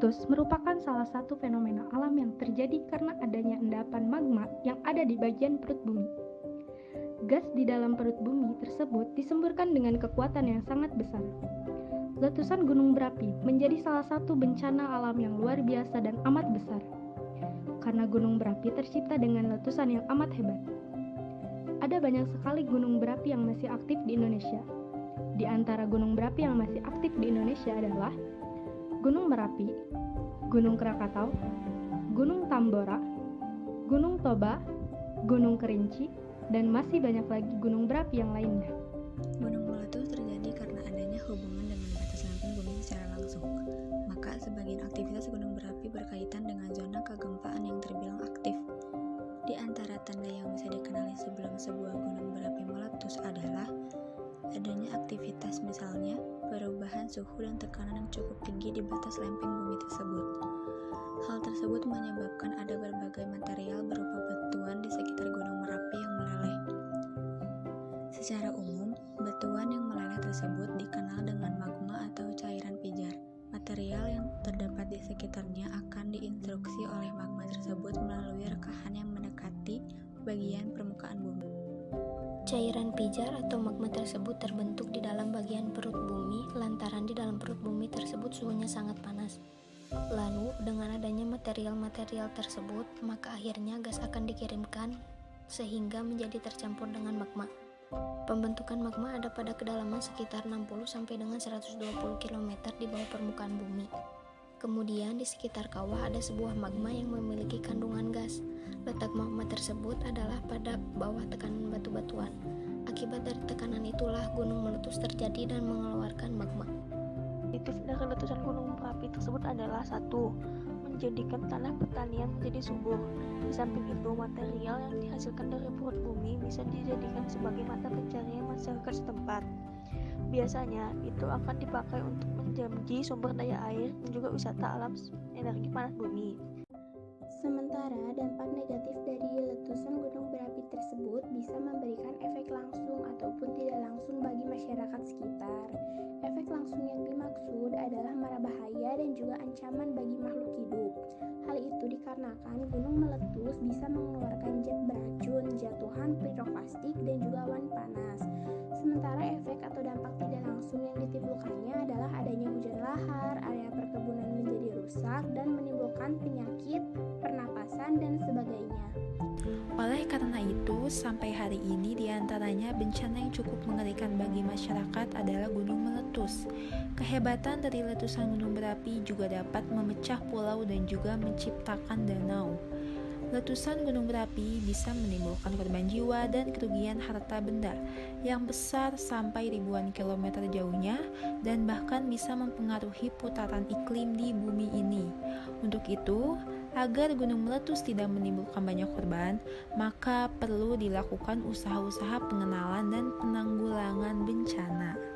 Meletus merupakan salah satu fenomena alam yang terjadi karena adanya endapan magma yang ada di bagian perut bumi. Gas di dalam perut bumi tersebut disemburkan dengan kekuatan yang sangat besar. Letusan gunung berapi menjadi salah satu bencana alam yang luar biasa dan amat besar. Karena gunung berapi tercipta dengan letusan yang amat hebat. Ada banyak sekali gunung berapi yang masih aktif di Indonesia. Di antara gunung berapi yang masih aktif di Indonesia adalah Gunung Merapi, Gunung Krakatau, Gunung Tambora, Gunung Toba, Gunung Kerinci, dan masih banyak lagi gunung berapi yang lainnya. Gunung meletus terjadi karena adanya hubungan dengan batas lempeng bumi secara langsung. Maka sebagian aktivitas gunung berapi berkaitan dengan zona kegempaan yang terbilang aktif. Di antara tanda yang bisa dikenali sebelum sebuah gunung berapi meletus adalah adanya aktivitas, misalnya perubahan suhu dan tekanan yang cukup tinggi di batas lempeng bumi tersebut. Hal tersebut menyebabkan ada berbagai material berupa batuan di sekitar gunung Merapi yang meleleh. Secara umum, batuan yang meleleh tersebut dikenal dengan magma atau cairan pijar. Material yang terdapat di sekitarnya akan diinstruksi oleh magma tersebut melalui rekahan yang mendekati bagian permukaan bumi. Cairan pijar atau magma tersebut terbentuk di dalam bagian perut bumi lantaran di dalam perut bumi tersebut suhunya sangat panas. Lalu, dengan adanya material-material tersebut, maka akhirnya gas akan dikirimkan sehingga menjadi tercampur dengan magma. Pembentukan magma ada pada kedalaman sekitar 60 sampai dengan 120 km di bawah permukaan bumi. Kemudian di sekitar kawah ada sebuah magma yang memiliki kandungan gas. Letak magma tersebut adalah pada bawah tekanan batu-batuan. Akibat dari tekanan itulah gunung meletus terjadi dan mengeluarkan magma. Positif dari letusan gunung berapi tersebut adalah 1. Menjadikan tanah pertanian menjadi subur. Di samping itu, material yang dihasilkan dari perut bumi bisa dijadikan sebagai mata pencarian masyarakat setempat. Biasanya, itu akan dipakai untuk menjamji sumber daya air dan juga wisata alam energi panas bumi. Sementara dampak negatif dari letusan gunung berapi tersebut bisa memberikan efek langsung ataupun tidak langsung bagi masyarakat sekitar. Efek langsung yang dimaksud adalah mara bahaya dan juga ancaman bagi makhluk hidup. Hal itu dikarenakan gunung meletus bisa mengeluarkan zat beracun, jatuhan piroklastik, dan juga awan panas. Sementara efek atau dampak tidak langsung yang ditimbulkannya adalah adanya hujan lahar, area perkebunan menjadi rusak, dan menimbulkan penyakit, pernapasan, dan sebagainya. Oleh karena itu, sampai hari ini diantaranya bencana yang cukup mengerikan bagi masyarakat adalah gunung meletus. Kehebatan dari letusan gunung berapi juga dapat memecah pulau dan juga menciptakan danau. Letusan gunung berapi bisa menimbulkan korban jiwa dan kerugian harta benda yang besar sampai ribuan kilometer jauhnya dan bahkan bisa mempengaruhi putaran iklim di bumi ini. Untuk itu, agar gunung meletus tidak menimbulkan banyak korban, maka perlu dilakukan usaha-usaha pengenalan dan penanggulangan bencana.